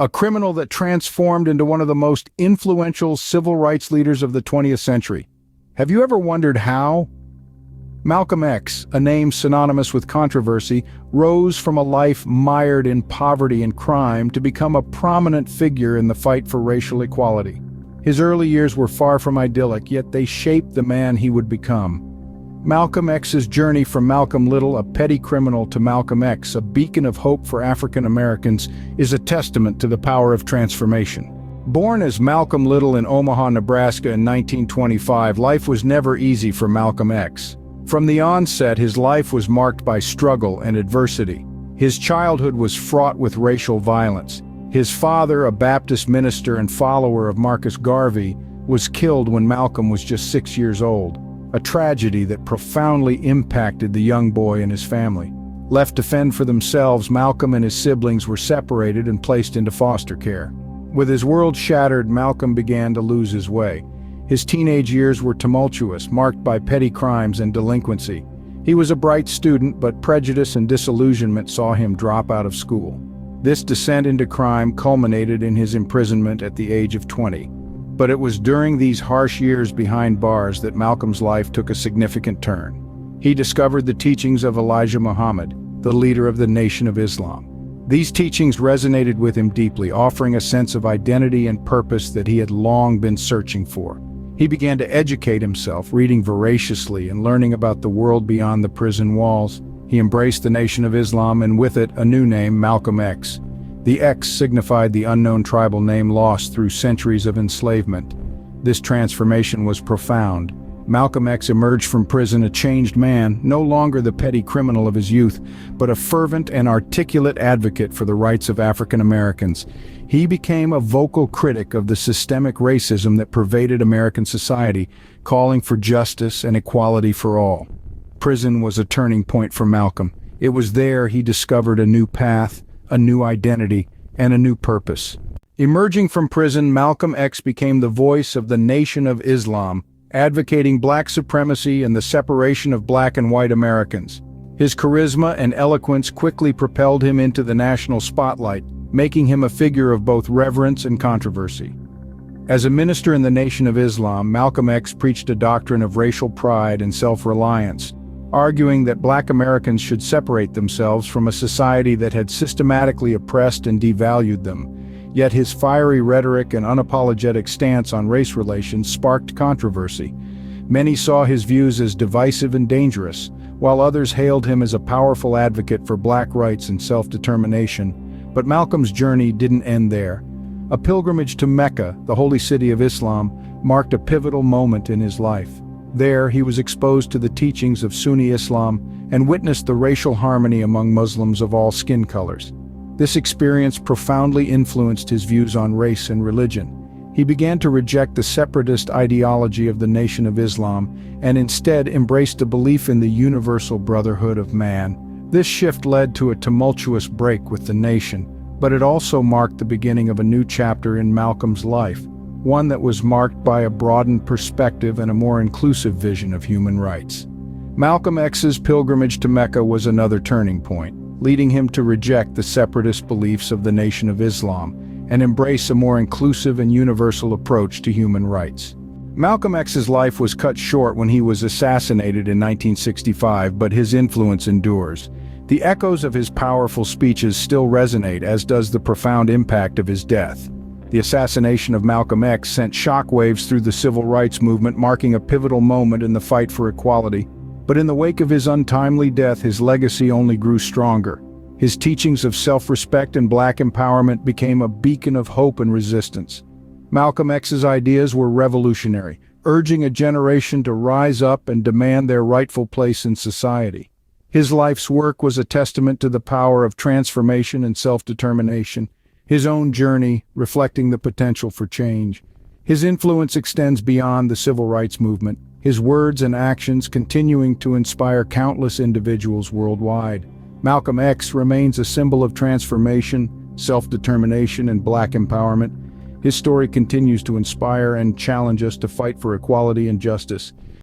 a criminal that transformed into one of the most influential civil rights leaders of the 20th century. Have you ever wondered how? Malcolm X, a name synonymous with controversy, rose from a life mired in poverty and crime to become a prominent figure in the fight for racial equality. His early years were far from idyllic, yet they shaped the man he would become. Malcolm X's journey from Malcolm Little, a petty criminal, to Malcolm X, a beacon of hope for African Americans, is a testament to the power of transformation. Born as Malcolm Little in Omaha, Nebraska in 1925, life was never easy for Malcolm X. From the onset, his life was marked by struggle and adversity. His childhood was fraught with racial violence. His father, a Baptist minister and follower of Marcus Garvey, was killed when Malcolm was just 6 years old, a tragedy that profoundly impacted the young boy and his family. Left to fend for themselves, Malcolm and his siblings were separated and placed into foster care. With his world shattered, Malcolm began to lose his way. His teenage years were tumultuous, marked by petty crimes and delinquency. He was a bright student, but prejudice and disillusionment saw him drop out of school. This descent into crime culminated in his imprisonment at the age of 20. But it was during these harsh years behind bars that Malcolm's life took a significant turn. He discovered the teachings of Elijah Muhammad, the leader of the Nation of Islam. These teachings resonated with him deeply, offering a sense of identity and purpose that he had long been searching for. He began to educate himself, reading voraciously and learning about the world beyond the prison walls. He embraced the Nation of Islam and with it a new name, Malcolm X. The X signified the unknown tribal name lost through centuries of enslavement. This transformation was profound. Malcolm X emerged from prison a changed man, no longer the petty criminal of his youth, but a fervent and articulate advocate for the rights of African Americans. He became a vocal critic of the systemic racism that pervaded American society, calling for justice and equality for all. Prison was a turning point for Malcolm. It was there he discovered a new path, a new identity, and a new purpose. Emerging from prison, Malcolm X became the voice of the Nation of Islam, advocating black supremacy and the separation of black and white Americans. His charisma and eloquence quickly propelled him into the national spotlight, making him a figure of both reverence and controversy. As a minister in the Nation of Islam, Malcolm X preached a doctrine of racial pride and self-reliance, arguing that black Americans should separate themselves from a society that had systematically oppressed and devalued them. Yet his fiery rhetoric and unapologetic stance on race relations sparked controversy. Many saw his views as divisive and dangerous, while others hailed him as a powerful advocate for black rights and self-determination. But Malcolm's journey didn't end there. A pilgrimage to Mecca, the holy city of Islam, marked a pivotal moment in his life. There, he was exposed to the teachings of Sunni Islam and witnessed the racial harmony among Muslims of all skin colors. This experience profoundly influenced his views on race and religion. He began to reject the separatist ideology of the Nation of Islam and instead embraced a belief in the universal brotherhood of man. This shift led to a tumultuous break with the nation, but it also marked the beginning of a new chapter in Malcolm's life, one that was marked by a broadened perspective and a more inclusive vision of human rights. Malcolm X's pilgrimage to Mecca was another turning point, leading him to reject the separatist beliefs of the Nation of Islam and embrace a more inclusive and universal approach to human rights. Malcolm X's life was cut short when he was assassinated in 1965, but his influence endures. The echoes of his powerful speeches still resonate, as does the profound impact of his death. The assassination of Malcolm X sent shockwaves through the civil rights movement, marking a pivotal moment in the fight for equality. But in the wake of his untimely death, his legacy only grew stronger. His teachings of self-respect and black empowerment became a beacon of hope and resistance. Malcolm X's ideas were revolutionary, urging a generation to rise up and demand their rightful place in society. His life's work was a testament to the power of transformation and self-determination, his own journey reflecting the potential for change. His influence extends beyond the civil rights movement, his words and actions continuing to inspire countless individuals worldwide. Malcolm X remains a symbol of transformation, self-determination, and black empowerment. His story continues to inspire and challenge us to fight for equality and justice.